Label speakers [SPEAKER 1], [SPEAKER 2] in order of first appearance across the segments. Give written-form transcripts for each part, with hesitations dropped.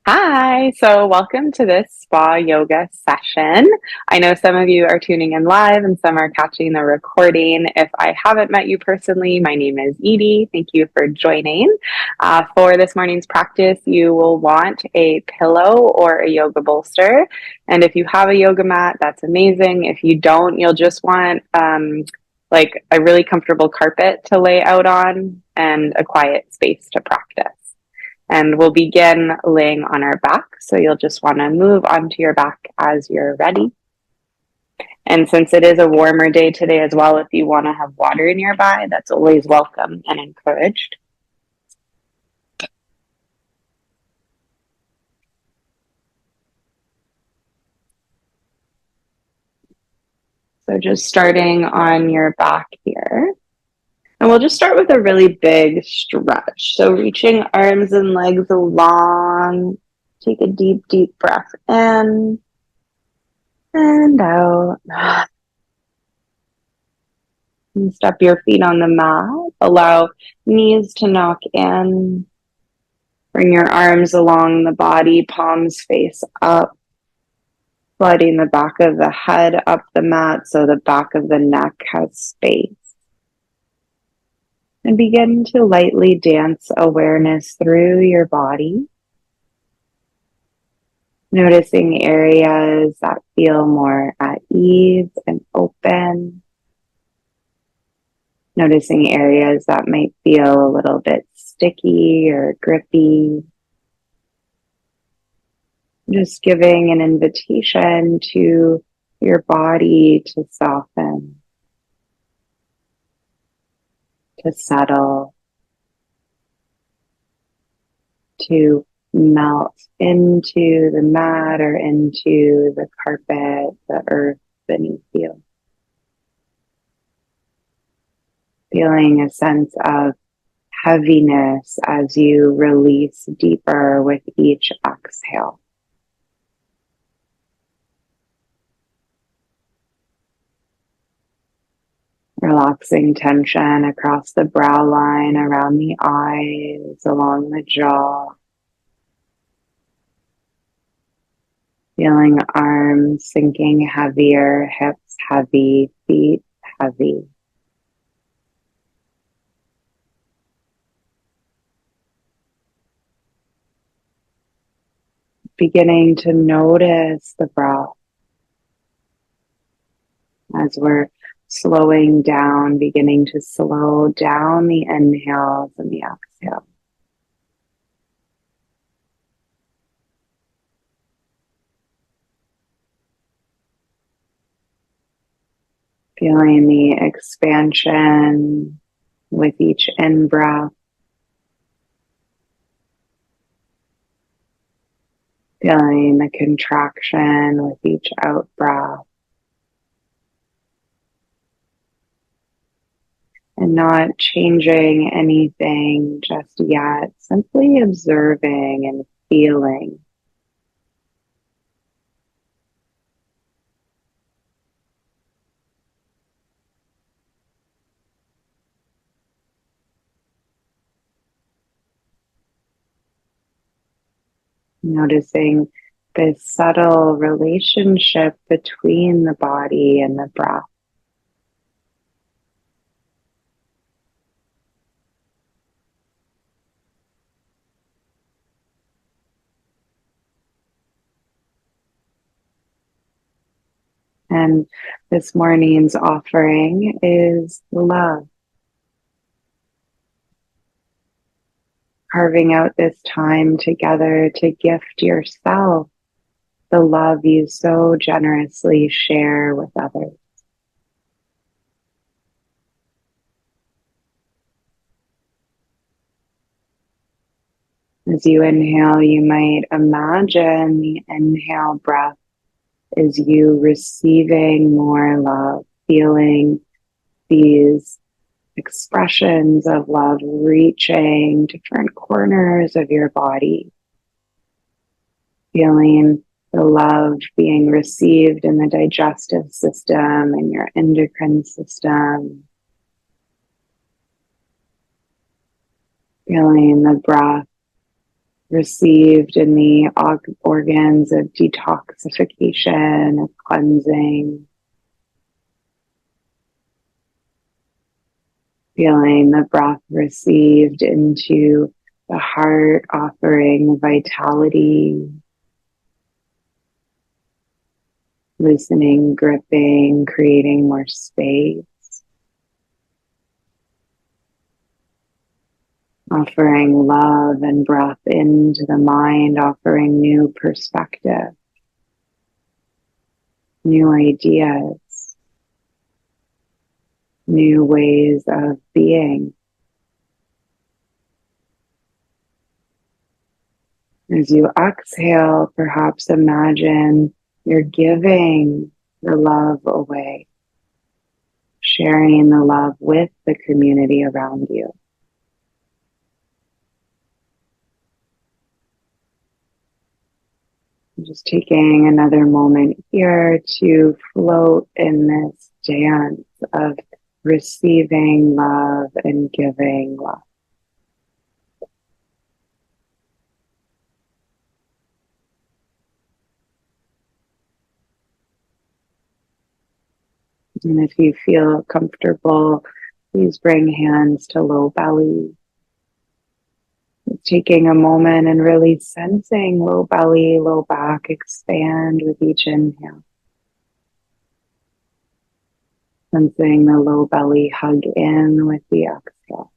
[SPEAKER 1] Hi, so welcome to this spa yoga session. I know some of you are tuning in live and some are catching the recording. If I haven't met you personally, my name is Edie. Thank you for joining. For this morning's practice, you will want a pillow or a yoga bolster. And if you have a yoga mat, that's amazing. If you don't, you'll just want like a really comfortable carpet to lay out on and a quiet space to practice. And we'll begin laying on our back. So you'll just want to move onto your back as you're ready. And since it is a warmer day today as well, if you want to have water nearby, that's always welcome and encouraged. So just starting on your back here. And we'll just start with a really big stretch. So reaching arms and legs along. Take a deep, deep breath in and out. And step your feet on the mat. Allow knees to knock in. Bring your arms along the body, palms face up. Sliding the back of the head up the mat so the back of the neck has space. And begin to lightly dance awareness through your body. Noticing areas that feel more at ease and open. Noticing areas that might feel a little bit sticky or grippy. Just giving an invitation to your body to soften, to settle, to melt into the mat or into the carpet, the earth beneath you. Feeling a sense of heaviness as you release deeper with each exhale. Relaxing tension across the brow line, around the eyes, along the jaw. Feeling arms sinking heavier, hips heavy, feet heavy. Beginning to notice the breath as we're slowing down, beginning to slow down the inhales and the exhales. Feeling the expansion with each in-breath. Feeling the contraction with each out-breath. And not changing anything just yet, simply observing and feeling. Noticing this subtle relationship between the body and the breath. And this morning's offering is love. Carving out this time together to gift yourself the love you so generously share with others. As you inhale, you might imagine the inhale breath is you receiving more love, feeling these expressions of love reaching different corners of your body, feeling the love being received in the digestive system and your endocrine system, feeling the breath received in the organs of detoxification, of cleansing, feeling the breath received into the heart, offering vitality, loosening, gripping, creating more space, offering love and breath into the mind, offering new perspective, new ideas, new ways of being. As you exhale, perhaps imagine you're giving the love away, sharing the love with the community around you. Just taking another moment here to float in this dance of receiving love and giving love. And if you feel comfortable, please bring hands to low belly. Taking a moment and really sensing low belly, low back expand with each inhale. Sensing the low belly hug in with the exhale.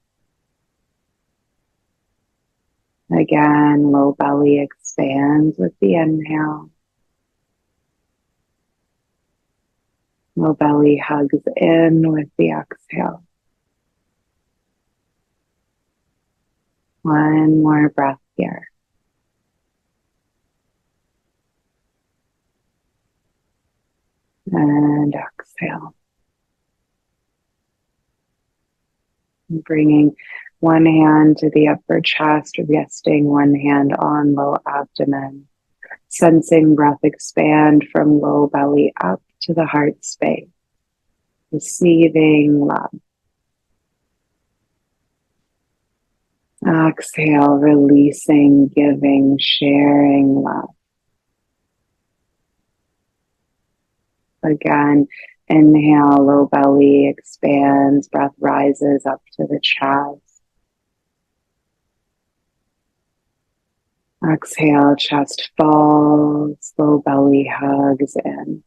[SPEAKER 1] Again, low belly expands with the inhale. Low belly hugs in with the exhale. One more breath here. And exhale. Bringing one hand to the upper chest, resting one hand on low abdomen. Sensing breath expand from low belly up to the heart space. Receiving love. Exhale, releasing, giving, sharing love. Again, inhale, low belly expands, breath rises up to the chest. Exhale, chest falls, low belly hugs in.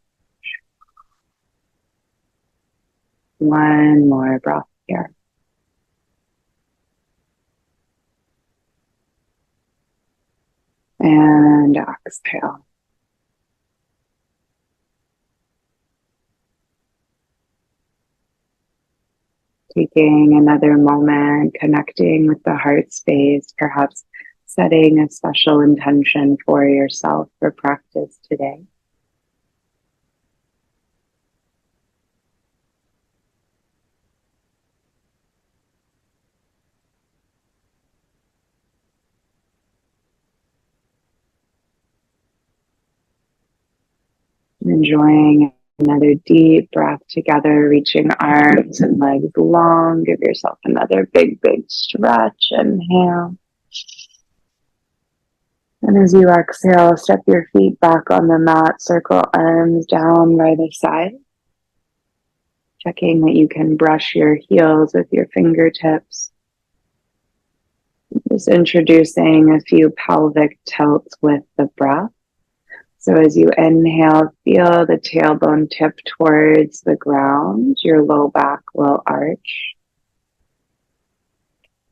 [SPEAKER 1] One more breath here. And exhale. Taking another moment, connecting with the heart space, perhaps setting a special intention for yourself for practice today. Enjoying another deep breath together, reaching arms and legs long. Give yourself another big, big stretch. Inhale. And as you exhale, step your feet back on the mat, circle arms down by the side. Checking that you can brush your heels with your fingertips. Just introducing a few pelvic tilts with the breath. So as you inhale, feel the tailbone tip towards the ground. Your low back will arch.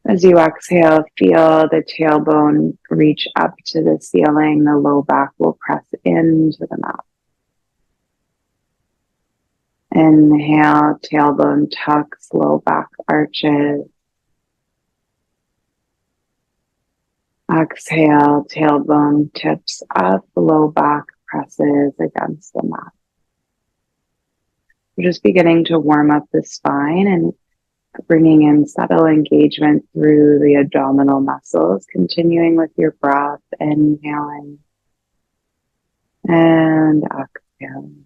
[SPEAKER 1] As you exhale, feel the tailbone reach up to the ceiling. The low back will press into the mat. Inhale, tailbone tucks, low back arches. Exhale, tailbone tips up, low back presses against the mat. We're just beginning to warm up the spine and bringing in subtle engagement through the abdominal muscles, continuing with your breath, inhaling and exhaling.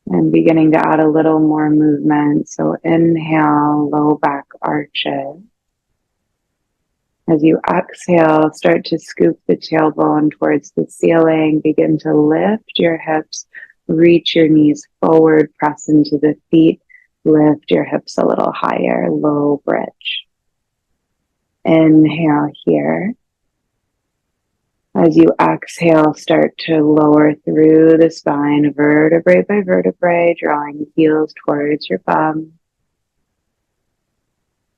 [SPEAKER 1] And beginning to add a little more movement. So inhale, low back arches. As you exhale, start to scoop the tailbone towards the ceiling. Begin to lift your hips, reach your knees forward, press into the feet, lift your hips a little higher, low bridge. Inhale here. As you exhale, start to lower through the spine, vertebrae by vertebrae, drawing heels towards your bum.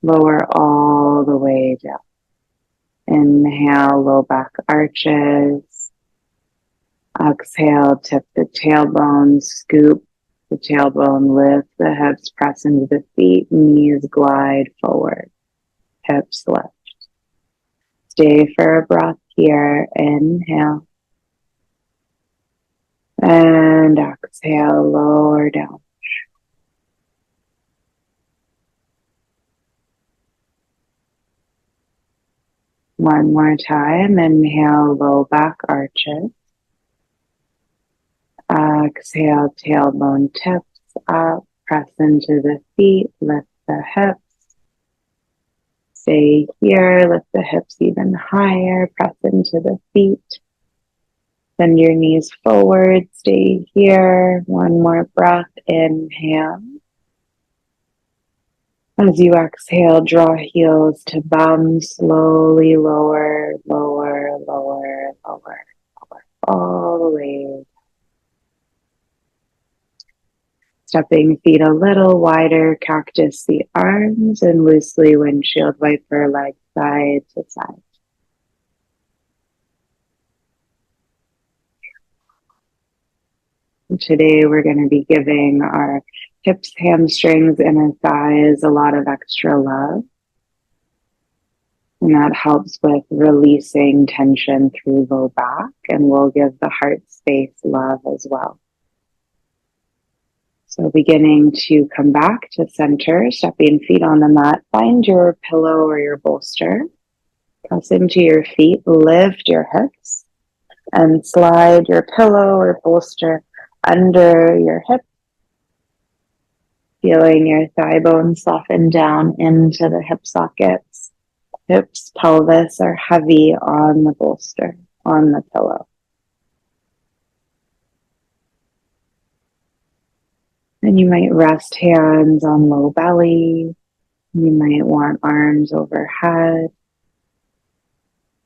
[SPEAKER 1] Lower all the way down. Inhale, low back arches. Exhale, tip the tailbone, scoop the tailbone, lift the hips, press into the feet, knees glide forward, hips lift. Stay for a breath here. Inhale. And exhale, lower down. One more time. Inhale, low back arches. Exhale, tailbone tips up. Press into the feet. Lift the hips. Stay here. Lift the hips even higher. Press into the feet. Send your knees forward. Stay here. One more breath. Inhale. As you exhale, draw heels to bum. Slowly lower, lower, lower, lower, lower, all the way. Stepping feet a little wider, cactus the arms, and loosely windshield wiper legs side to side. And today we're going to be giving our hips, hamstrings, inner thighs a lot of extra love. And that helps with releasing tension through low back, and we'll give the heart space love as well. So beginning to come back to center, stepping feet on the mat, find your pillow or your bolster, press into your feet, lift your hips, and slide your pillow or bolster under your hip, feeling your thigh bones soften down into the hip sockets. Hips, pelvis are heavy on the bolster, on the pillow. And you might rest hands on low belly. You might want arms overhead.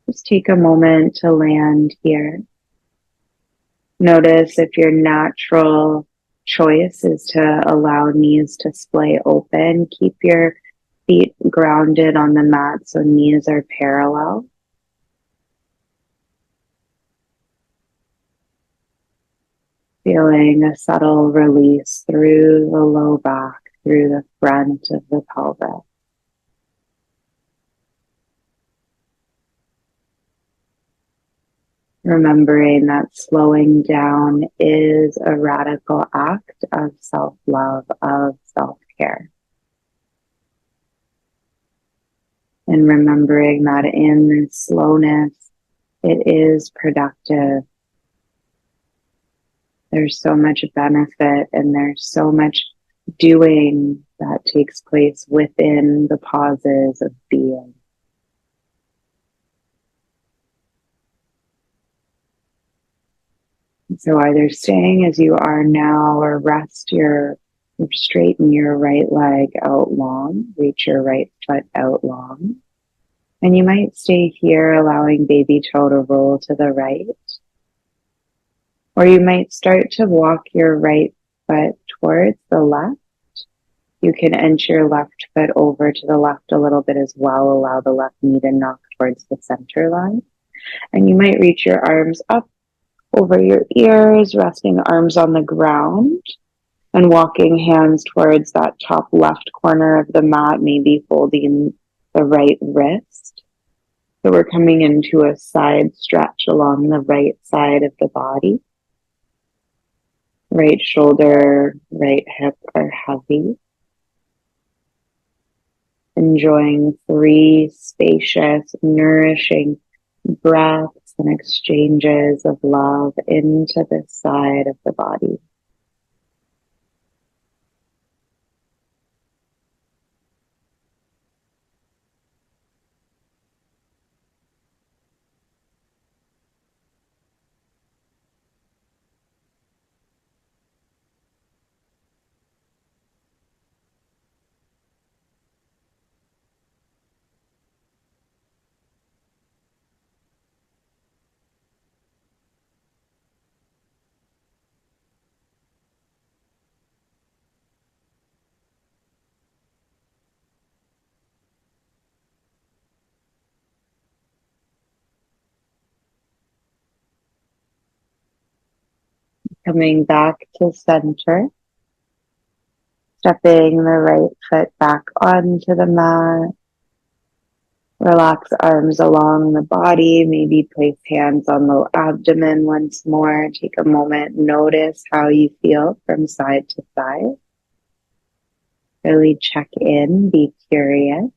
[SPEAKER 1] Just take a moment to land here. Notice if your natural choice is to allow knees to splay open. Keep your feet grounded on the mat so knees are parallel. Feeling a subtle release through the low back, through the front of the pelvis. Remembering that slowing down is a radical act of self-love, of self-care. And remembering that in this slowness, it is productive. There's so much benefit and there's so much doing that takes place within the pauses of being. So either staying as you are now or straighten your right leg out long, reach your right foot out long. And you might stay here allowing baby toe to roll to the right. Or you might start to walk your right foot towards the left. You can inch your left foot over to the left a little bit as well. Allow the left knee to knock towards the center line. And you might reach your arms up over your ears, resting arms on the ground and walking hands towards that top left corner of the mat, maybe holding the right wrist. So we're coming into a side stretch along the right side of the body. Right shoulder, right hip are heavy. Enjoying 3 spacious, nourishing breaths and exchanges of love into this side of the body. Coming back to center, stepping the right foot back onto the mat. Relax arms along the body, maybe place hands on the abdomen once more. Take a moment, notice how you feel from side to side. Really check in, be curious.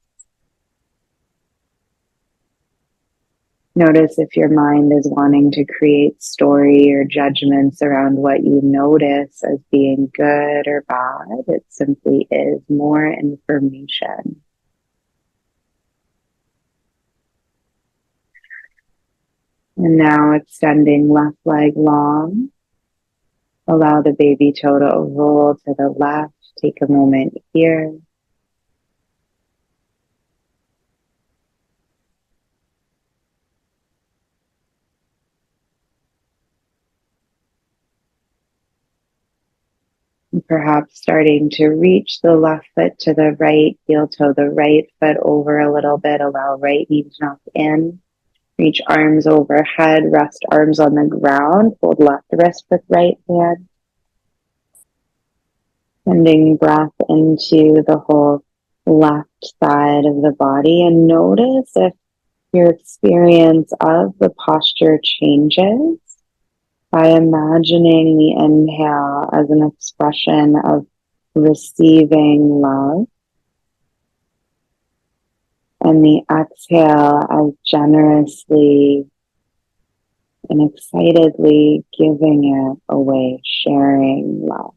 [SPEAKER 1] Notice if your mind is wanting to create story or judgments around what you notice as being good or bad. It simply is more information. And now extending left leg long. Allow the baby toe to roll to the left. Take a moment here. And perhaps starting to reach the left foot to the right, heel toe the right foot over a little bit. Allow right knee to knock in. Reach arms overhead, rest arms on the ground. Hold left wrist with right hand. Sending breath into the whole left side of the body, and notice if your experience of the posture changes by imagining the inhale as an expression of receiving love and the exhale as generously and excitedly giving it away, sharing love.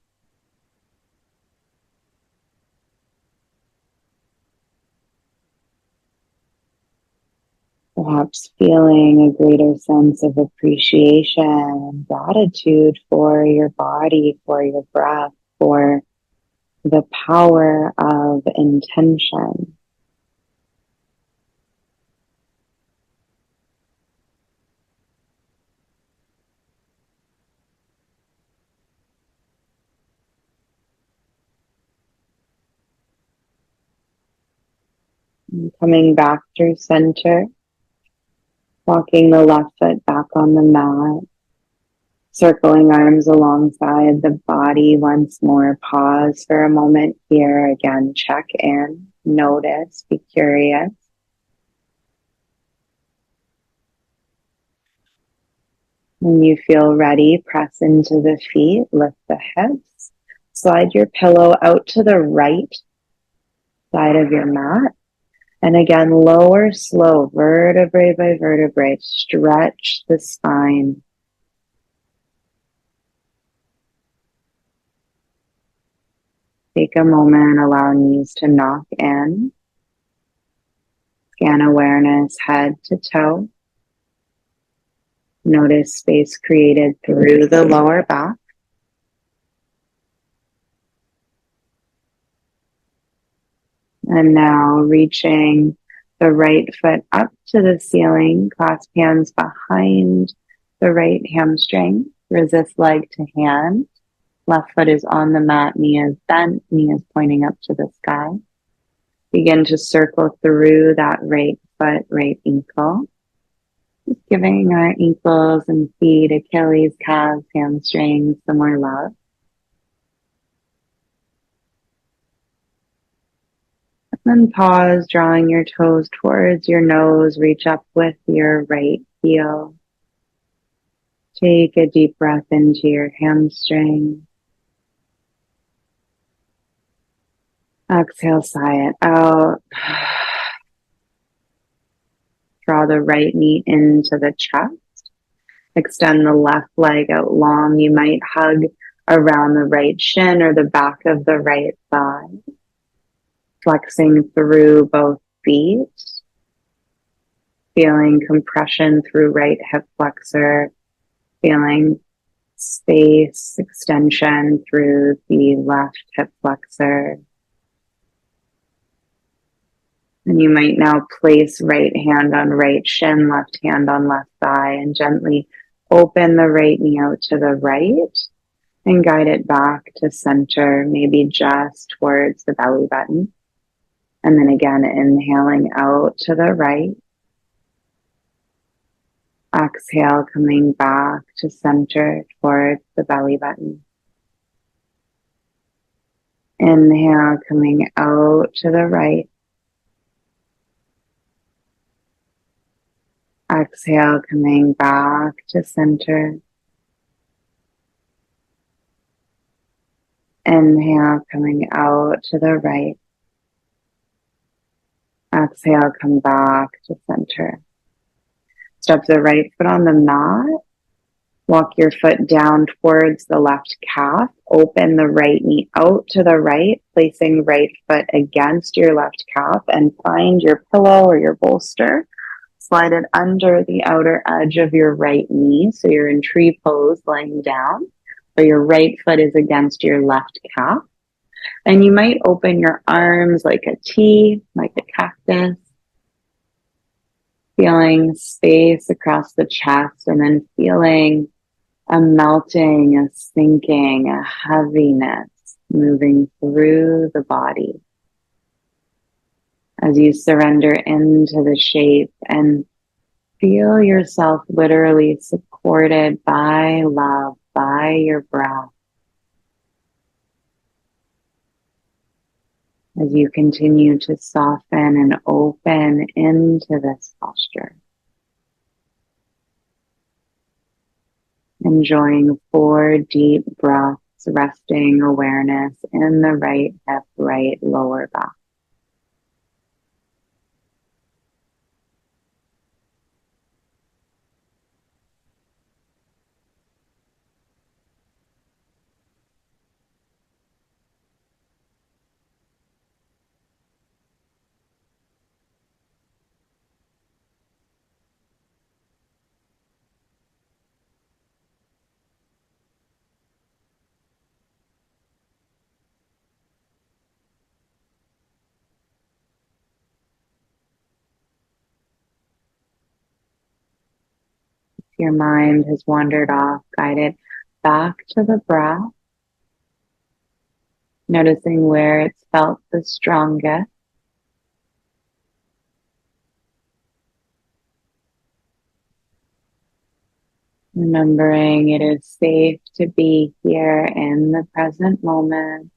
[SPEAKER 1] Perhaps feeling a greater sense of appreciation and gratitude for your body, for your breath, for the power of intention. And coming back through center, walking the left foot back on the mat, circling arms alongside the body once more. Pause for a moment here. Again, check in, notice, be curious. When you feel ready, press into the feet, lift the hips, slide your pillow out to the right side of your mat. And again, lower slow, vertebrae by vertebrae, stretch the spine. Take a moment, allow knees to knock in. Scan awareness head to toe. Notice space created through the lower back. And now reaching the right foot up to the ceiling, clasp hands behind the right hamstring, resist leg to hand. Left foot is on the mat, knee is bent, knee is pointing up to the sky. Begin to circle through that right foot, right ankle. Just giving our ankles and feet, Achilles, calves, hamstrings some more love. Then pause, drawing your toes towards your nose. Reach up with your right heel. Take a deep breath into your hamstring. Exhale, sigh it out. Draw the right knee into the chest. Extend the left leg out long. You might hug around the right shin or the back of the right thigh. Flexing through both feet. Feeling compression through right hip flexor. Feeling space extension through the left hip flexor. And you might now place right hand on right shin, left hand on left thigh, and gently open the right knee out to the right and guide it back to center, maybe just towards the belly button. And then again, inhaling out to the right. Exhale, coming back to center towards the belly button. Inhale, coming out to the right. Exhale, coming back to center. Inhale, coming out to the right. Exhale, come back to center. Step the right foot on the mat. Walk your foot down towards the left calf. Open the right knee out to the right, placing right foot against your left calf, and find your pillow or your bolster. Slide it under the outer edge of your right knee. So you're in tree pose lying down. So your right foot is against your left calf. And you might open your arms like a T, like a cactus. Feeling space across the chest, and then feeling a melting, a sinking, a heaviness moving through the body as you surrender into the shape and feel yourself literally supported by love, by your breath. As you continue to soften and open into this posture. Enjoying 4 deep breaths, resting awareness in the right hip, right lower back. Your mind has wandered off, guided back to the breath, noticing where it's felt the strongest. Remembering it is safe to be here in the present moment.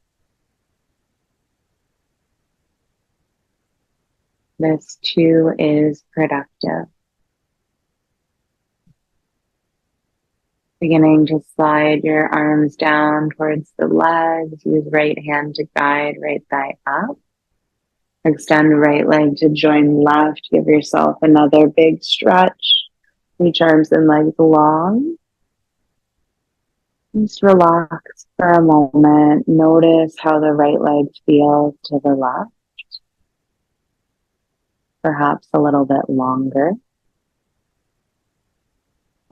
[SPEAKER 1] This too is productive. Beginning to slide your arms down towards the legs. Use right hand to guide right thigh up. Extend right leg to join left. Give yourself another big stretch. Reach arms and legs long. Just relax for a moment. Notice how the right leg feels to the left. Perhaps a little bit longer.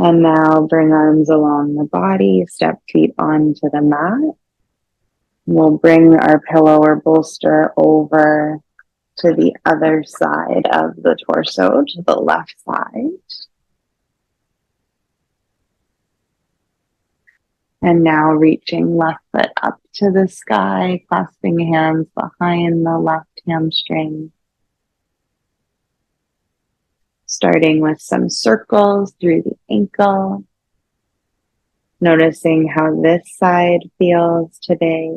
[SPEAKER 1] And now bring arms along the body, step feet onto the mat. We'll bring our pillow or bolster over to the other side of the torso, to the left side. And now reaching left foot up to the sky, clasping hands behind the left hamstring. Starting with some circles through the ankle. Noticing how this side feels today.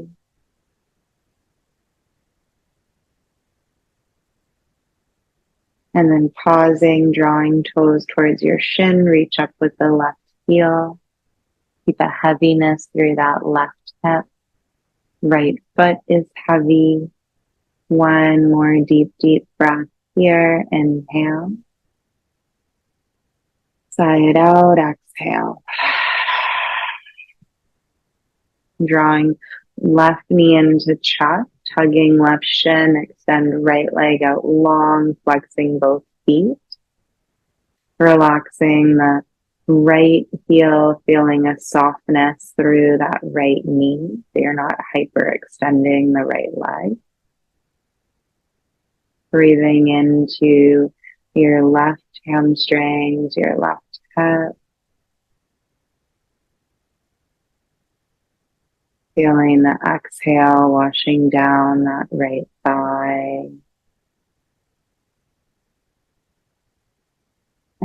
[SPEAKER 1] And then pausing, drawing toes towards your shin, reach up with the left heel. Keep a heaviness through that left hip. Right foot is heavy. One more deep, deep breath here. Inhale. Sigh it out, exhale. Drawing left knee into chest, hugging left shin, extend right leg out long, flexing both feet. Relaxing the right heel, feeling a softness through that right knee. So you're not hyperextending the right leg. Breathing into your left hamstrings, your left hip. Feeling the exhale washing down that right thigh.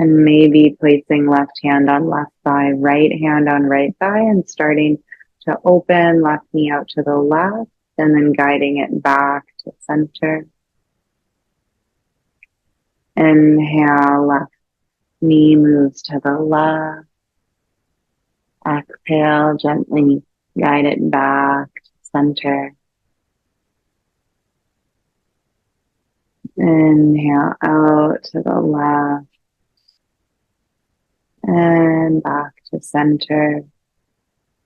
[SPEAKER 1] And maybe placing left hand on left thigh, right hand on right thigh, and starting to open left knee out to the left, and then guiding it back to center. Inhale, left knee moves to the left. Exhale, gently guide it back to center. Inhale out to the left and back to center.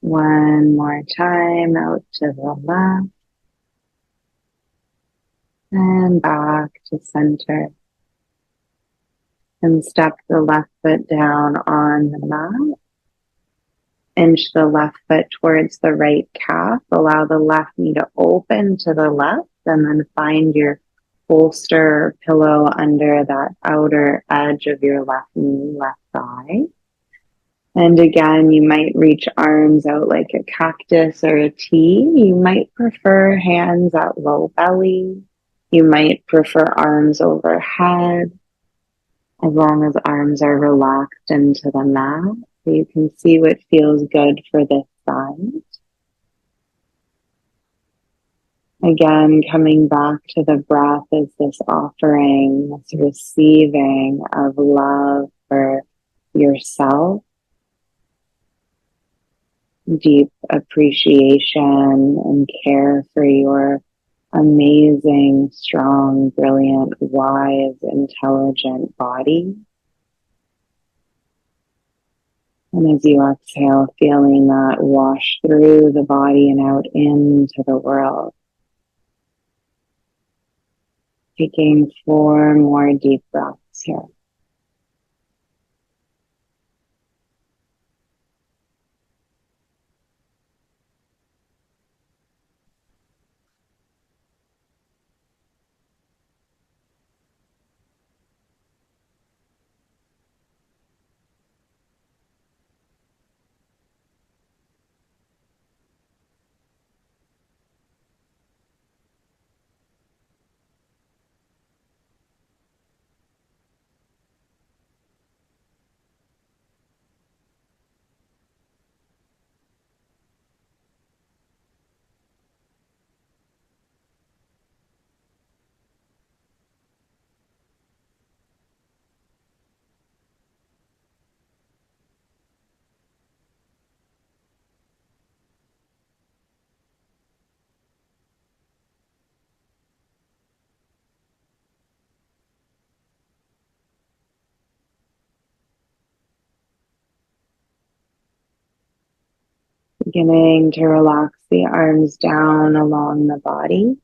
[SPEAKER 1] One more time, out to the left and back to center. And step the left foot down on the mat. Inch the left foot towards the right calf. Allow the left knee to open to the left, and then find your bolster or pillow under that outer edge of your left knee, left thigh. And again, you might reach arms out like a cactus or a T. You might prefer hands at low belly. You might prefer arms overhead, as long as arms are relaxed into the mat. So you can see what feels good for this side. Again, coming back to the breath is this offering, this receiving of love for yourself, deep appreciation and care for your amazing, strong, brilliant, wise, intelligent body. And as you exhale, feeling that wash through the body and out into the world. Taking 4 more deep breaths here. Beginning to relax the arms down along the body.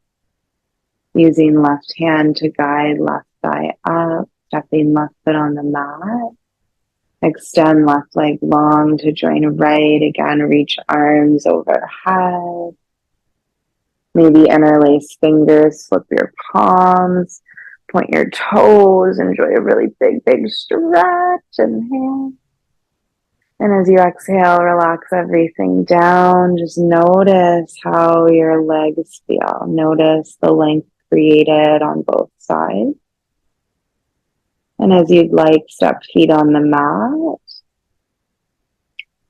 [SPEAKER 1] Using left hand to guide left thigh up. Stepping left foot on the mat. Extend left leg long to join right. Again, reach arms overhead. Maybe interlace fingers, flip your palms, point your toes, enjoy a really big stretch. Inhale. And as you exhale, relax everything down. Just notice how your legs feel. Notice the length created on both sides. And as you'd like, step feet on the mat.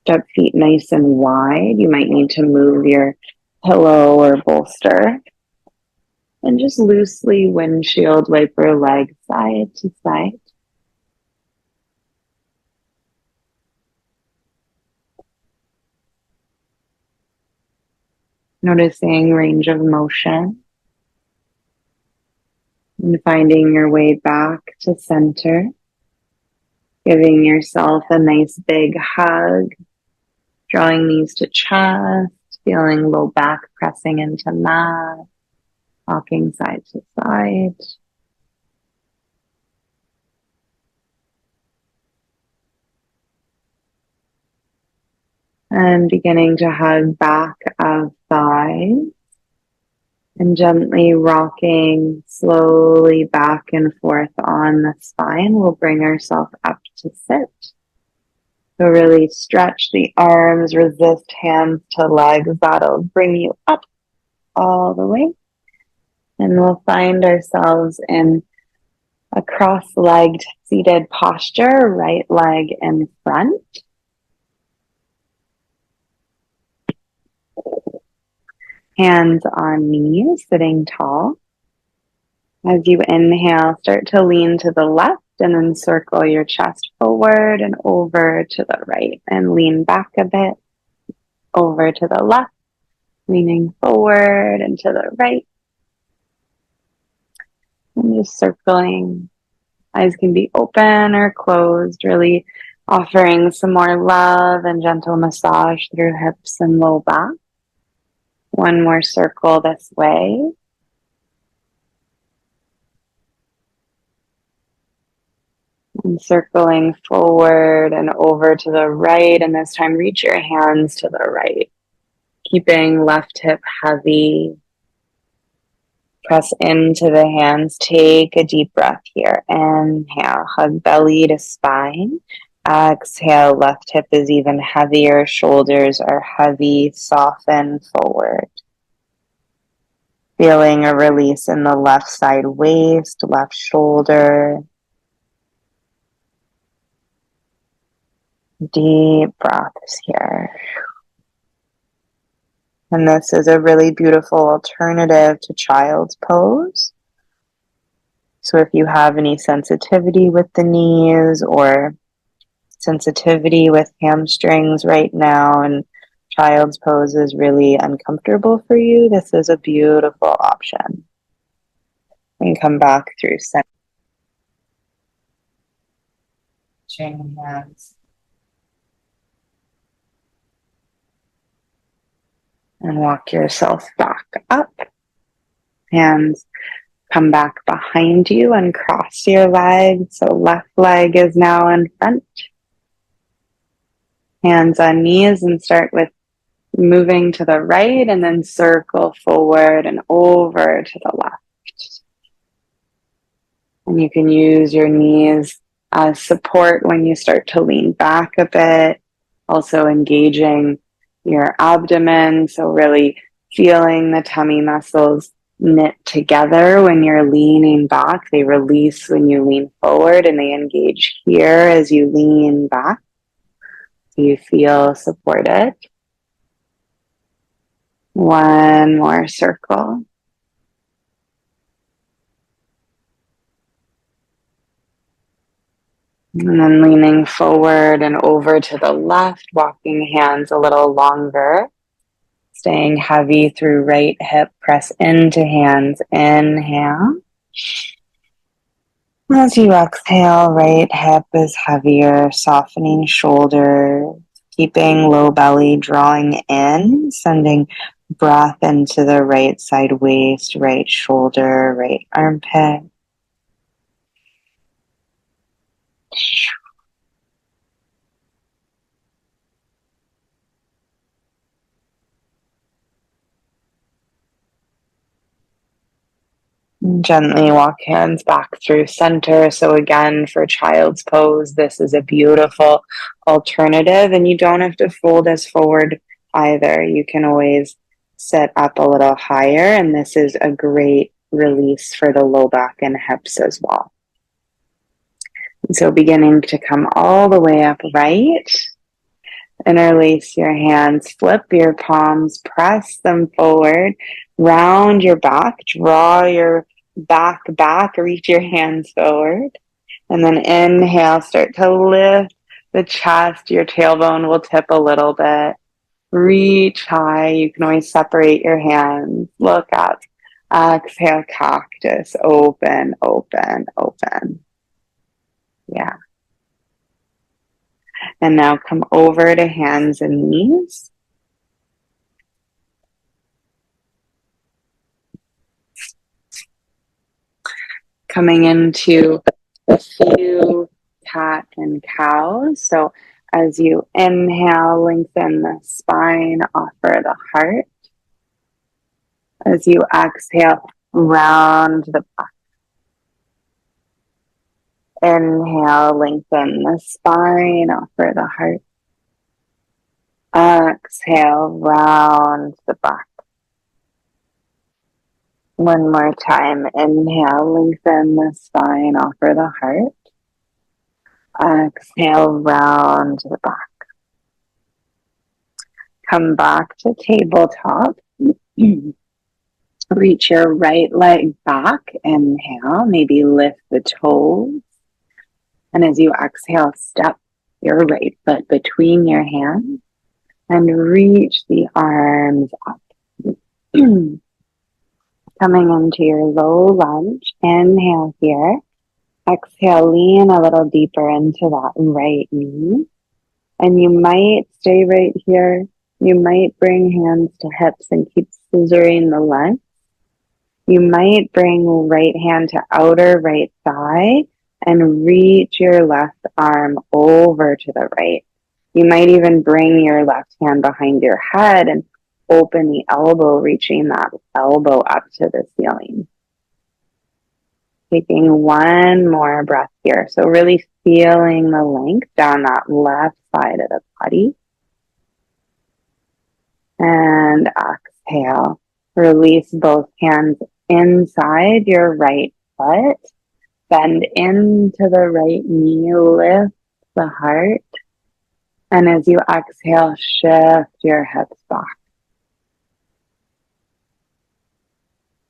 [SPEAKER 1] Step feet nice and wide. You might need to move your pillow or bolster. And just loosely windshield wiper legs side to side. Noticing range of motion. And finding your way back to center. Giving yourself a nice big hug. Drawing knees to chest. Feeling low back pressing into mat. Rocking side to side. And beginning to hug back of thighs. And gently rocking slowly back and forth on the spine. We'll bring ourselves up to sit. So really stretch the arms, resist hands to legs. That'll bring you up all the way. And we'll find ourselves in A cross-legged seated posture, right leg in front. Hands on knees, sitting tall. As you inhale, start to lean to the left and then circle your chest forward and over to the right and lean back a bit, over to the left, leaning forward and to the right. And just circling. Eyes can be open or closed, really offering some more love and gentle massage through hips and low back. One more circle this way. And circling forward and over to the right. And this time, reach your hands to the right. Keeping left hip heavy. Press into the hands. Take a deep breath here. Inhale, hug belly to spine. Exhale, left hip is even heavier. Shoulders are heavy. Soften forward. Feeling a release in the left side waist, left shoulder. Deep breaths here. And this is a really beautiful alternative to child's pose. So if you have any sensitivity with the knees or sensitivity with hamstrings right now and child's pose is really uncomfortable for you, this is a beautiful option. And come back through center. Chain hands. And walk yourself back up. Hands come back behind you and cross your legs. So left leg is now in front. Hands on knees and start with moving to the right and then circle forward and over to the left. And you can use your knees as support when you start to lean back a bit. Also engaging your abdomen. So really feeling the tummy muscles knit together when you're leaning back. They release when you lean forward and they engage here as you lean back. So you feel supported. One more circle. And then leaning forward and over to the left, walking hands a little longer. Staying heavy through right hip, press into hands, inhale. As you exhale, right hip is heavier, softening shoulders, keeping low belly drawing in, sending breath into the right side waist, right shoulder, right armpit. Gently walk hands back through center. So again, for child's pose, this is a beautiful alternative, and you don't have to fold as forward either. You can always sit up a little higher, and this is a great release for the low back and hips as well. And so beginning to come all the way up right. Interlace your hands, flip your palms, press them forward, round your back, draw your back, reach your hands forward. And then inhale, start to lift the chest. Your tailbone will tip a little bit. Reach high. You can always separate your hands. Look up. Exhale, cactus. Open, open, open. Yeah. And now come over to hands and knees. Coming into a few cat and cows. So as you inhale, lengthen the spine, offer the heart. As you exhale, round the back. Inhale, lengthen the spine, offer the heart. Exhale, round the back. One more time. Inhale, lengthen the spine, offer the heart. Exhale, round to the back. Come back to tabletop. Reach your right leg back. Inhale, maybe lift the toes. And as you exhale, step your right foot between your hands and reach the arms up. Coming into your low lunge. Inhale here. Exhale, lean a little deeper into that right knee. And you might stay right here. You might bring hands to hips and keep scissoring the length. You might bring right hand to outer right thigh and reach your left arm over to the right. You might even bring your left hand behind your head and open the elbow, reaching that elbow up to the ceiling. Taking one more breath here. So really feeling the length down that left side of the body. And exhale. Release both hands inside your right foot. Bend into the right knee. Lift the heart. And as you exhale, shift your hips back.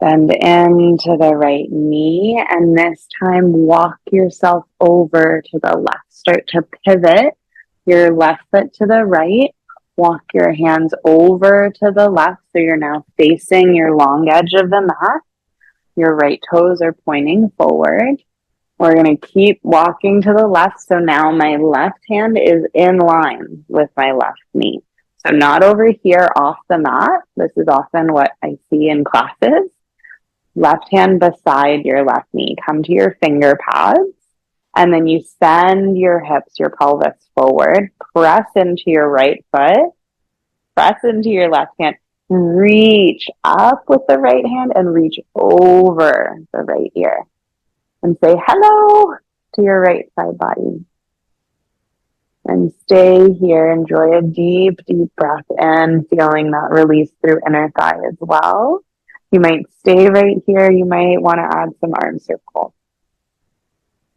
[SPEAKER 1] Bend into the right knee, and this time walk yourself over to the left. Start to pivot your left foot to the right. Walk your hands over to the left, so you're now facing your long edge of the mat. Your right toes are pointing forward. We're going to keep walking to the left, so now my left hand is in line with my left knee. So not over here off the mat. This is often what I see in classes. Left hand beside your left knee. Come to your finger pads, and then you send your hips, your pelvis forward. Press into your right foot. Press into your left hand. Reach up with the right hand and reach over the right ear. And say hello to your right side body. And stay here. Enjoy a deep, deep breath in, feeling that release through inner thigh as well. You might stay right here. You might want to add some arm circle.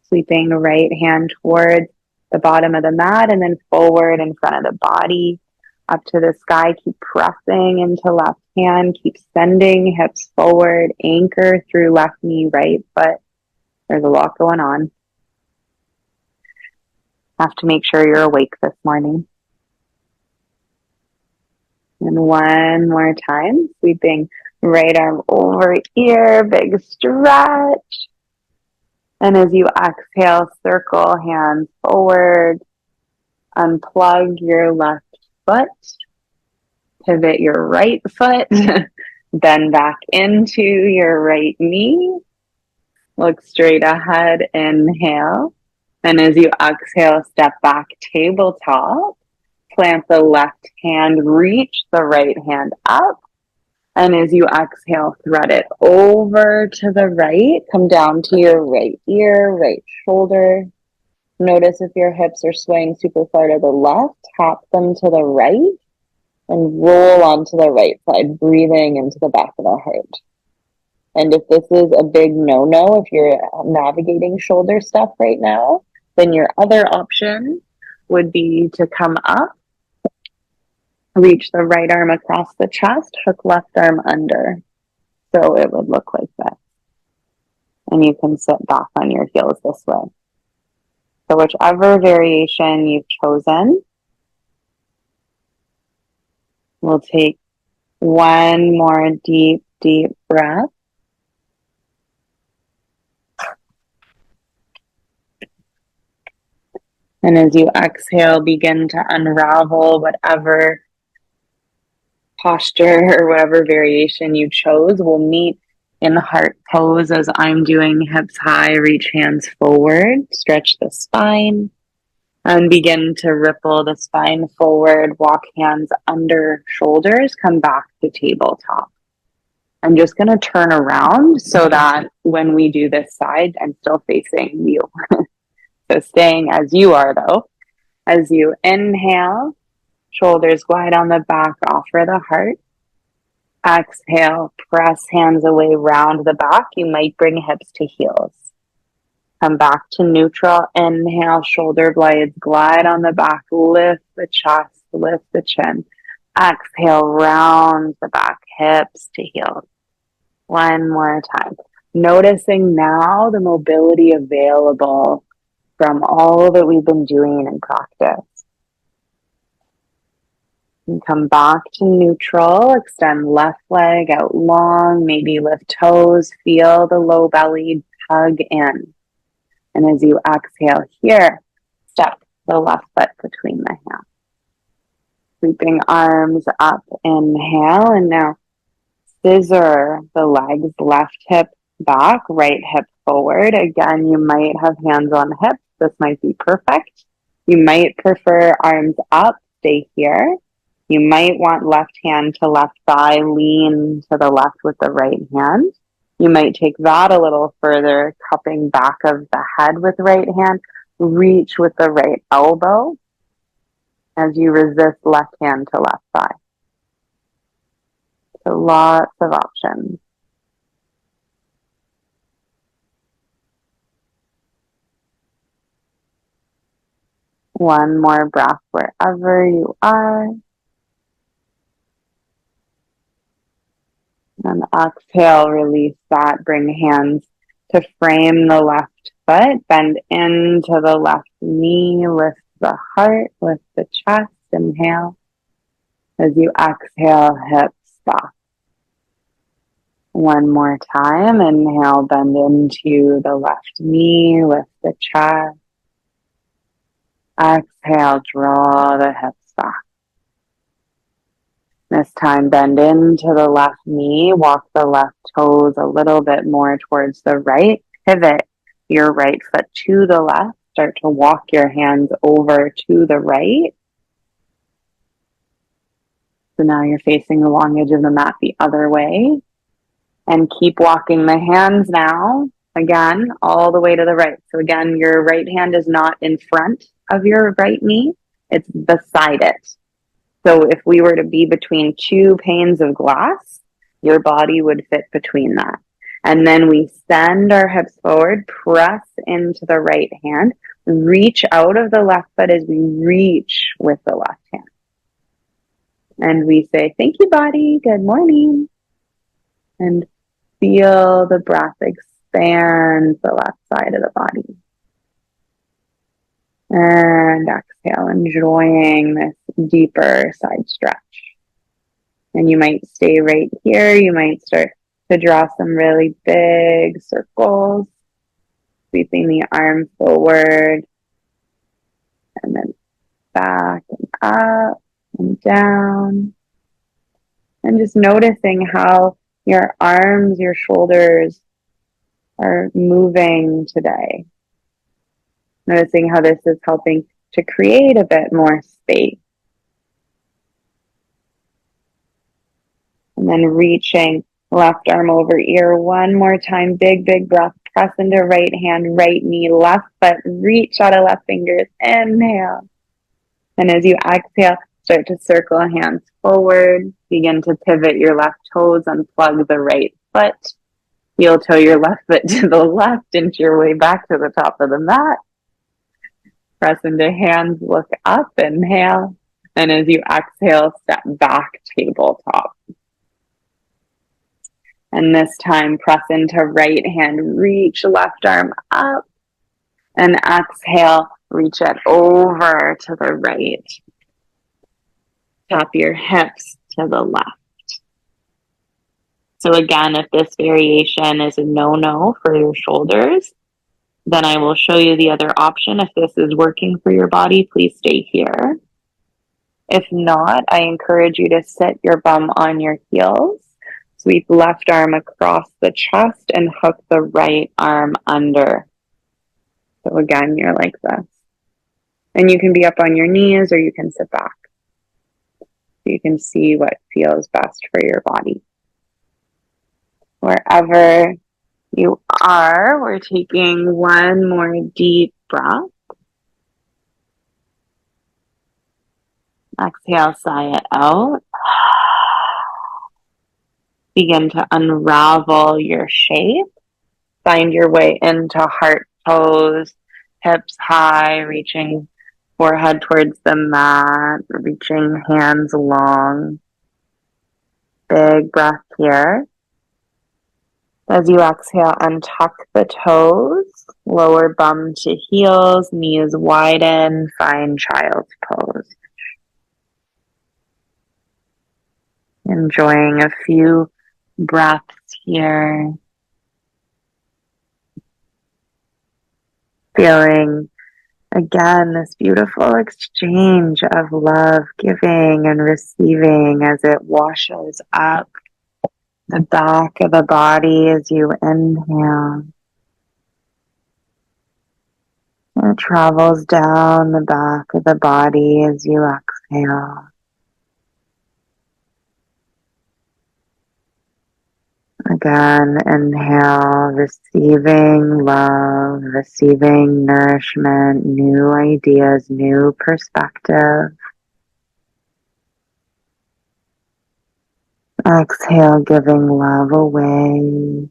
[SPEAKER 1] Sweeping right hand towards the bottom of the mat and then forward in front of the body. Up to the sky. Keep pressing into left hand. Keep sending hips forward. Anchor through left knee, right foot. There's a lot going on. Have to make sure you're awake this morning. And one more time. Sweeping right arm over ear, big stretch. And as you exhale, circle hands forward. Unplug your left foot. Pivot your right foot. Bend back into your right knee. Look straight ahead. Inhale. And as you exhale, step back, tabletop. Plant the left hand, reach the right hand up. And as you exhale, thread it over to the right. Come down to your right ear, right shoulder. Notice if your hips are swaying super far to the left, tap them to the right and roll onto the right side, breathing into the back of the heart. And if this is a big no-no, if you're navigating shoulder stuff right now, then your other option would be to come up, reach the right arm across the chest, hook left arm under. So it would look like this. And you can sit back on your heels this way. So whichever variation you've chosen, we'll take one more deep, deep breath. And as you exhale, begin to unravel whatever posture or whatever variation you chose. We'll meet in the heart pose as I'm doing, hips high, reach hands forward, stretch the spine, and begin to ripple the spine forward, walk hands under shoulders, come back to tabletop. I'm just going to turn around so that when we do this side, I'm still facing you. So staying as you are though. As you inhale, shoulders wide on the back, offer the heart. Exhale, press hands away round the back. You might bring hips to heels. Come back to neutral. Inhale, shoulder blades glide on the back. Lift the chest, lift the chin. Exhale, round the back, hips to heels. One more time. Noticing now the mobility available from all that we've been doing in practice. And come back to neutral. Extend left leg out long. Maybe lift toes. Feel the low belly tug in. And as you exhale here, step the left foot between the hands. Sweeping arms up, inhale, and now scissor the legs, left hip back, right hip forward. Again, you might have hands on hips. This might be perfect. You might prefer arms up, stay here. You might want left hand to left thigh, lean to the left with the right hand. You might take that a little further, cupping back of the head with right hand, reach with the right elbow as you resist left hand to left thigh. So lots of options. One more breath wherever you are. And exhale, release that. Bring hands to frame the left foot. Bend into the left knee. Lift the heart, lift the chest. Inhale. As you exhale, hips back. One more time. Inhale, bend into the left knee. Lift the chest. Exhale, draw the hips back. This time, bend into the left knee, walk the left toes a little bit more towards the right, pivot your right foot to the left, start to walk your hands over to the right. So now you're facing the long edge of the mat the other way. And keep walking the hands now, again, all the way to the right. So again, your right hand is not in front of your right knee, it's beside it. So if we were to be between two panes of glass, your body would fit between that. And then we send our hips forward, press into the right hand, reach out of the left foot as we reach with the left hand. And we say, thank you, body. Good morning. And feel the breath expand the left side of the body. And exhale, enjoying this deeper side stretch. And you might stay right here. You might start to draw some really big circles, sweeping the arm forward and then back and up and down. And just noticing how your arms, your shoulders are moving today. Noticing how this is helping to create a bit more space. And then reaching left arm over ear one more time. Big, big breath. Press into right hand, right knee, left foot. Reach out of left fingers. Inhale. And as you exhale, start to circle hands forward. Begin to pivot your left toes. Unplug the right foot. Heel toe your left foot to the left. Inch your way back to the top of the mat. Press into hands, look up, inhale. And as you exhale, step back, tabletop. And this time, press into right hand, reach left arm up. And exhale, reach it over to the right. Tap your hips to the left. So again, if this variation is a no-no for your shoulders, then I will show you the other option. If this is working for your body, please stay here. If not, I encourage you to sit your bum on your heels. Sweep left arm across the chest and hook the right arm under. So again, you're like this. And you can be up on your knees or you can sit back. You can see what feels best for your body. Wherever you are, we're taking one more deep breath. Exhale, sigh it out. Begin to unravel your shape. Find your way into heart pose, hips high, reaching forehead towards the mat, reaching hands long. Big breath here. As you exhale, untuck the toes, lower bum to heels, knees widen, find child's pose. Enjoying a few breaths here. Feeling again this beautiful exchange of love, giving and receiving as it washes up the back of the body as you inhale. It travels down the back of the body as you exhale. Again, inhale, receiving love, receiving nourishment, new ideas, new perspective. Exhale, giving love away.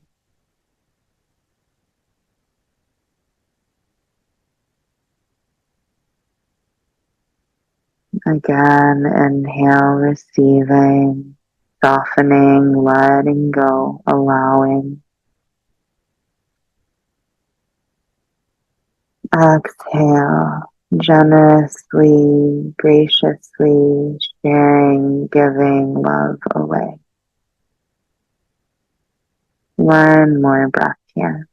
[SPEAKER 1] Again, inhale, receiving, softening, letting go, allowing. Exhale, generously, graciously sharing, giving love away. One more breath here.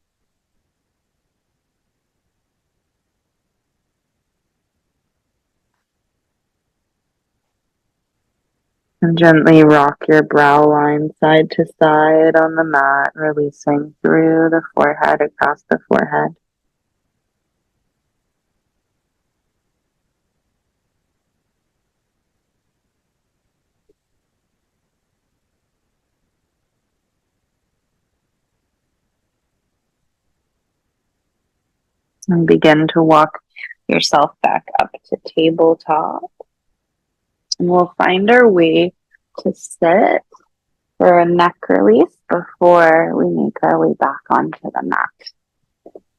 [SPEAKER 1] And gently rock your brow line side to side on the mat, releasing through the forehead, across the forehead. And begin to walk yourself back up to tabletop. And we'll find our way to sit for a neck release before we make our way back onto the mat.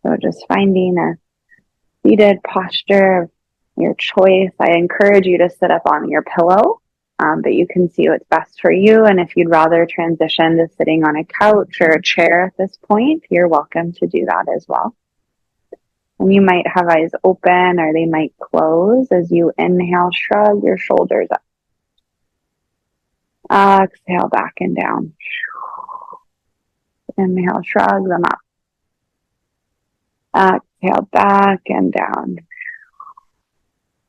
[SPEAKER 1] So just finding a seated posture of your choice. I encourage you to sit up on your pillow, but you can see what's best for you. And if you'd rather transition to sitting on a couch or a chair at this point, you're welcome to do that as well. And you might have eyes open or they might close as you inhale, shrug your shoulders up. Exhale back and down. Inhale, shrug them up. Exhale back and down.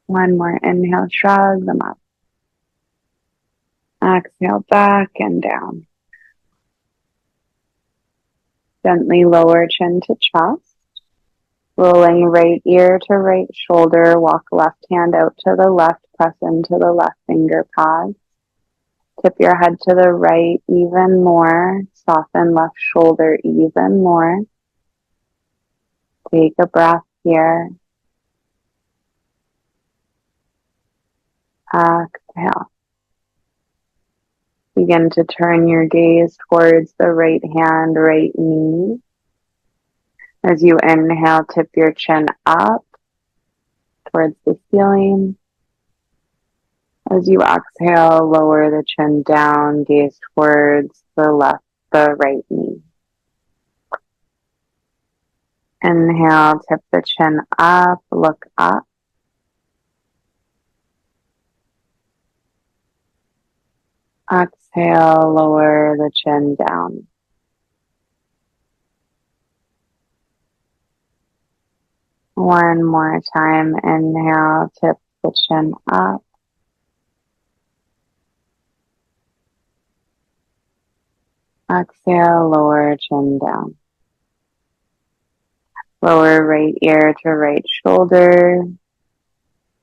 [SPEAKER 1] One more inhale, shrug them up. Exhale back and down. Gently lower chin to chest. Rolling right ear to right shoulder. Walk left hand out to the left. Press into the left finger pad. Tip your head to the right even more. Soften left shoulder even more. Take a breath here. Exhale. Begin to turn your gaze towards the right hand, right knee. As you inhale, tip your chin up towards the ceiling. As you exhale, lower the chin down, gaze towards the right knee. Inhale, tip the chin up, look up. Exhale, lower the chin down. One more time, inhale, tip the chin up. Exhale, lower chin down. Lower right ear to right shoulder.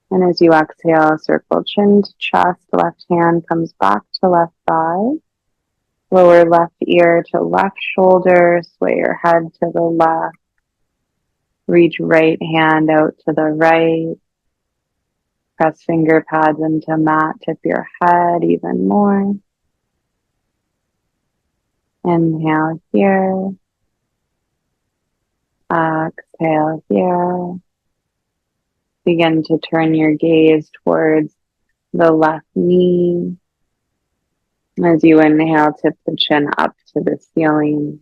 [SPEAKER 1] And as you exhale, circle chin to chest, left hand comes back to left thigh. Lower left ear to left shoulder, sway your head to the left. Reach right hand out to the right. Press finger pads into mat, tip your head even more. Inhale here. Exhale here. Begin to turn your gaze towards the left knee. As you inhale, tip the chin up to the ceiling.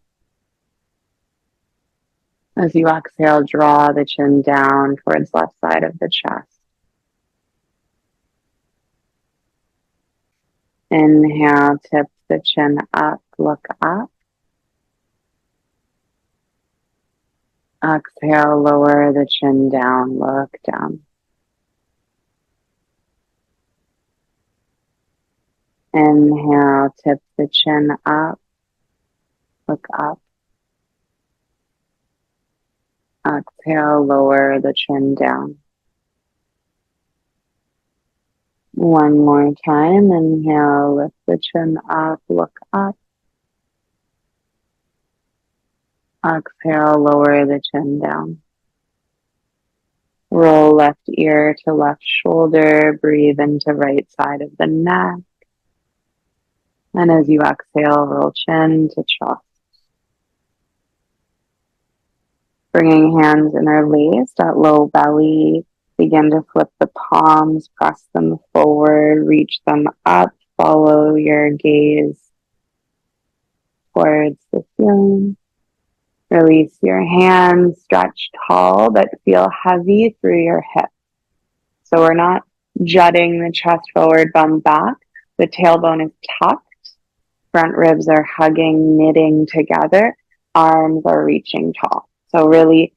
[SPEAKER 1] As you exhale, draw the chin down towards left side of the chest. Inhale, tip the chin up, look up. Exhale, lower the chin down, look down. Inhale, tip the chin up, look up. Exhale, lower the chin down. One more time. Inhale, lift the chin up, look up. Exhale, lower the chin down. Roll left ear to left shoulder. Breathe into right side of the neck. And as you exhale, roll chin to chest. Bringing hands interlaced at low belly. Begin to flip the palms, press them forward, reach them up. Follow your gaze towards the ceiling. Release your hands, stretch tall, but feel heavy through your hips. So we're not jutting the chest forward, bum back. The tailbone is tucked. Front ribs are hugging, knitting together. Arms are reaching tall. So really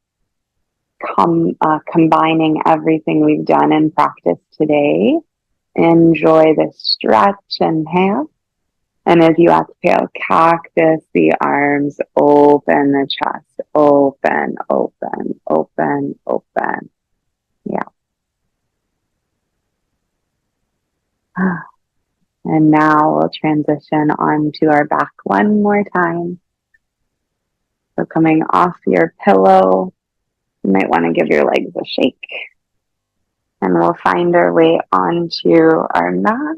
[SPEAKER 1] combining everything we've done in practice today. Enjoy the stretch. Inhale. And as you exhale, cactus the arms, open the chest, open, open, open, open. Yeah. And now we'll transition onto our back one more time. So coming off your pillow, you might want to give your legs a shake. And we'll find our way onto our mat.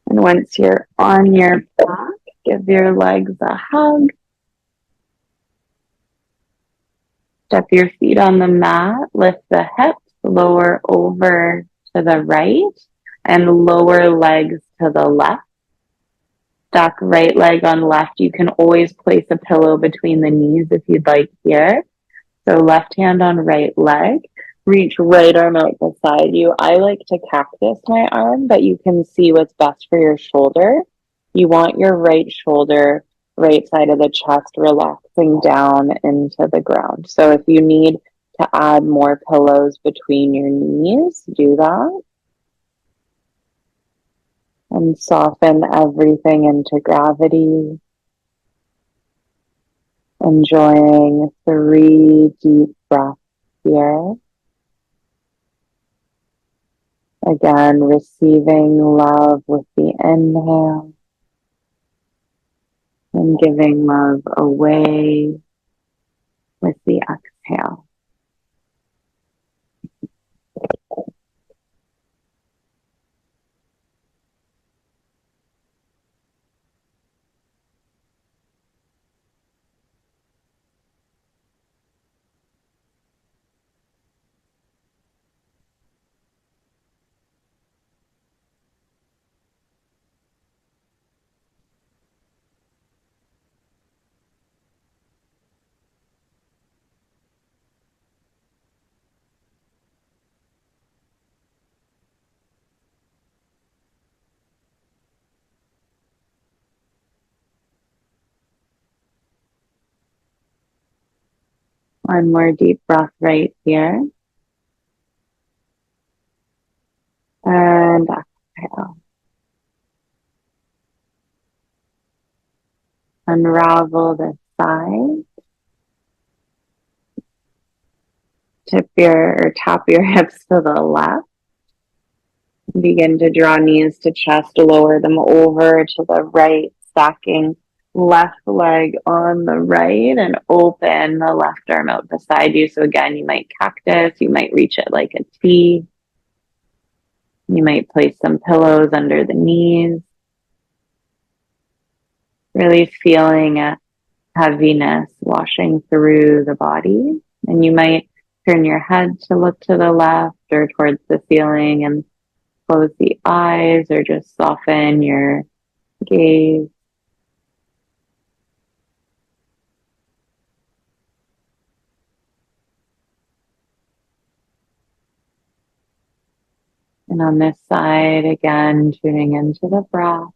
[SPEAKER 1] And once you're on your back, give your legs a hug. Step your feet on the mat, lift the hips, lower over to the right, and lower legs to the left. Stack right leg on left. You can always place a pillow between the knees if you'd like here. So left hand on right leg. Reach right arm out beside you. I like to cactus my arm, but you can see what's best for your shoulder. You want your right shoulder, right side of the chest, relaxing down into the ground. So if you need to add more pillows between your knees, do that. And soften everything into gravity. Enjoying 3 deep breaths here. Again, receiving love with the inhale and giving love away with the exhale. One more deep breath right here. And exhale. Unravel the side. Tap your hips to the left. Begin to draw knees to chest, lower them over to the right, stacking left leg on the right and open the left arm out beside you. So again, you might cactus, you might reach it like a T. You might place some pillows under the knees. really feeling a heaviness washing through the body. And you might turn your head to look to the left or towards the ceiling and close the eyes or just soften your gaze. And on this side, again, tuning into the breath,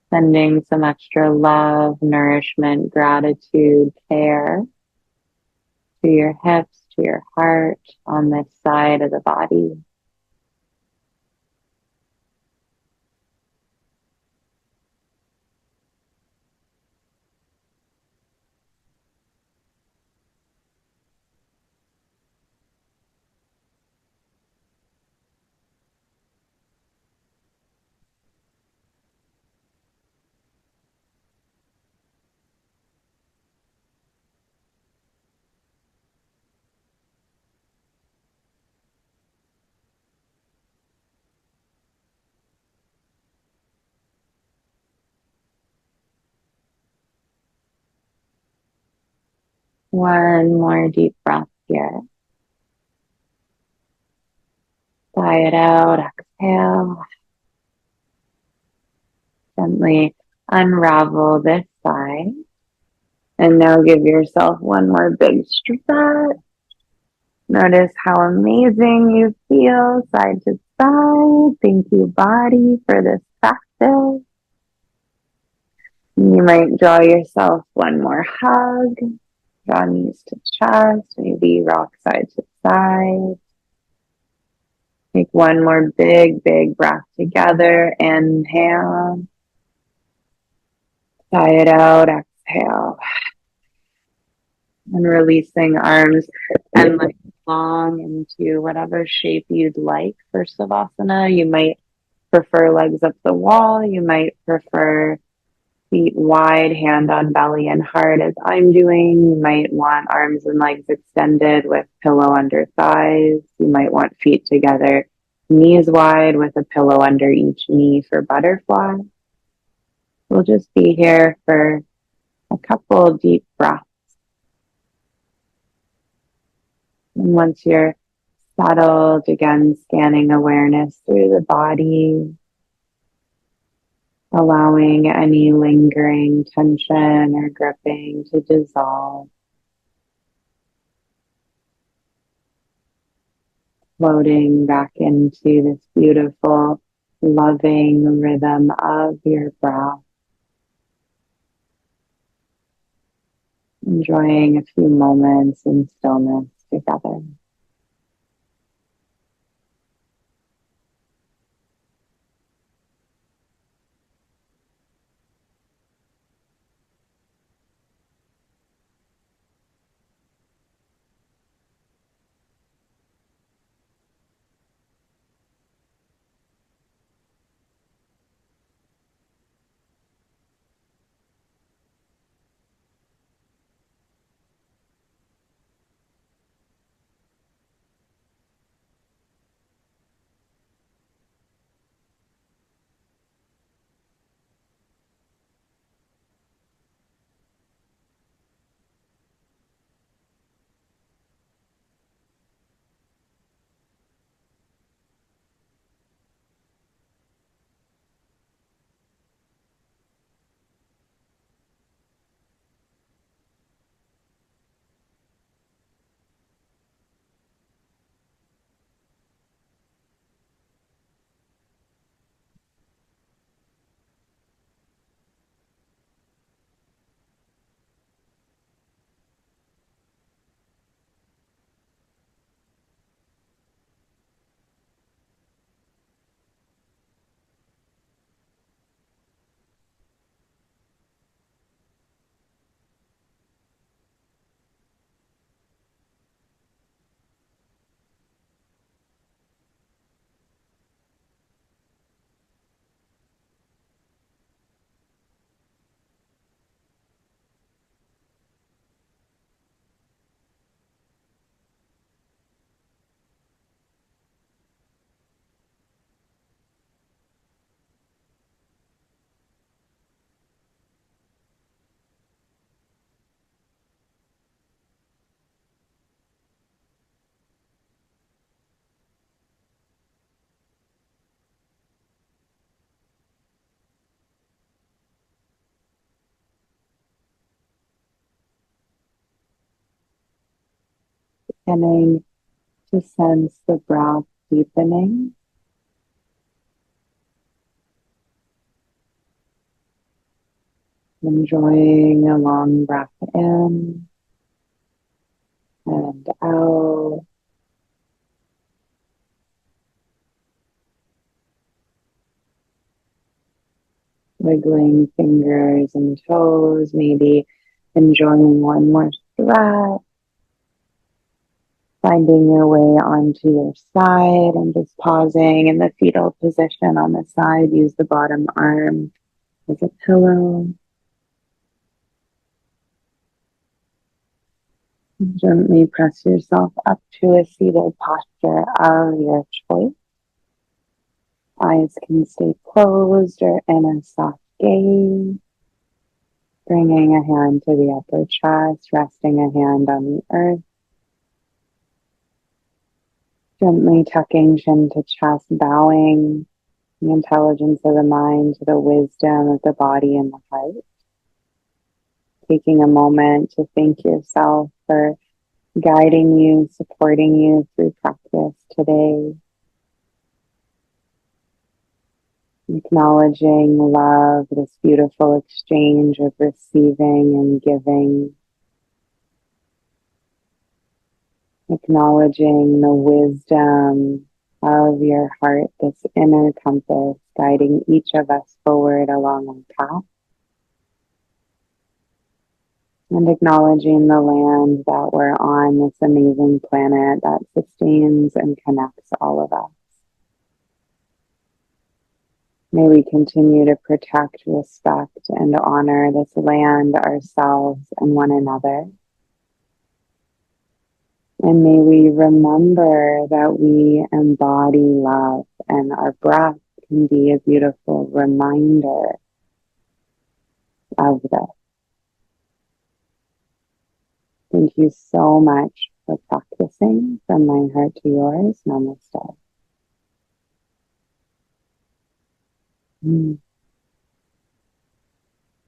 [SPEAKER 1] sending some extra love, nourishment, gratitude, care to your hips, to your heart on this side of the body. One more deep breath here. Sigh it out, exhale. Gently unravel this side. And now give yourself one more big stretch. Notice how amazing you feel side to side. Thank you, body, for this practice. You might draw yourself one more hug. Draw knees to chest. Maybe rock side to side. Take one more big, big breath together. Inhale. Sigh it out. Exhale. And releasing arms and like long into whatever shape you'd like for Savasana. You might prefer legs up the wall. You might prefer feet wide, hand on belly and heart as I'm doing. You might want arms and legs extended with pillow under thighs. You might want feet together, knees wide with a pillow under each knee for butterfly. We'll just be here for a couple deep breaths. And once you're settled, again, scanning awareness through the body, allowing any lingering tension or gripping to dissolve, floating back into this beautiful, loving rhythm of your breath, enjoying a few moments in stillness together. beginning to sense the breath deepening. Enjoying a long breath in and out. Wiggling fingers and toes, maybe enjoying one more stretch. Finding your way onto your side and just pausing in the fetal position on the side. Use the bottom arm as a pillow. Gently press yourself up to a seated posture of your choice. Eyes can stay closed or in a soft gaze. Bringing a hand to the upper chest, resting a hand on the earth. Gently tucking chin to chest, bowing the intelligence of the mind to the wisdom of the body and the heart. Taking a moment to thank yourself for guiding you, supporting you through practice today. Acknowledging love, this beautiful exchange of receiving and giving. Acknowledging the wisdom of your heart, this inner compass guiding each of us forward along our path. And acknowledging the land that we're on, this amazing planet that sustains and connects all of us. May we continue to protect, respect, and honor this land, ourselves, and one another. And may we remember that we embody love, and our breath can be a beautiful reminder of this. Thank you so much for practicing. From my heart to yours, namaste.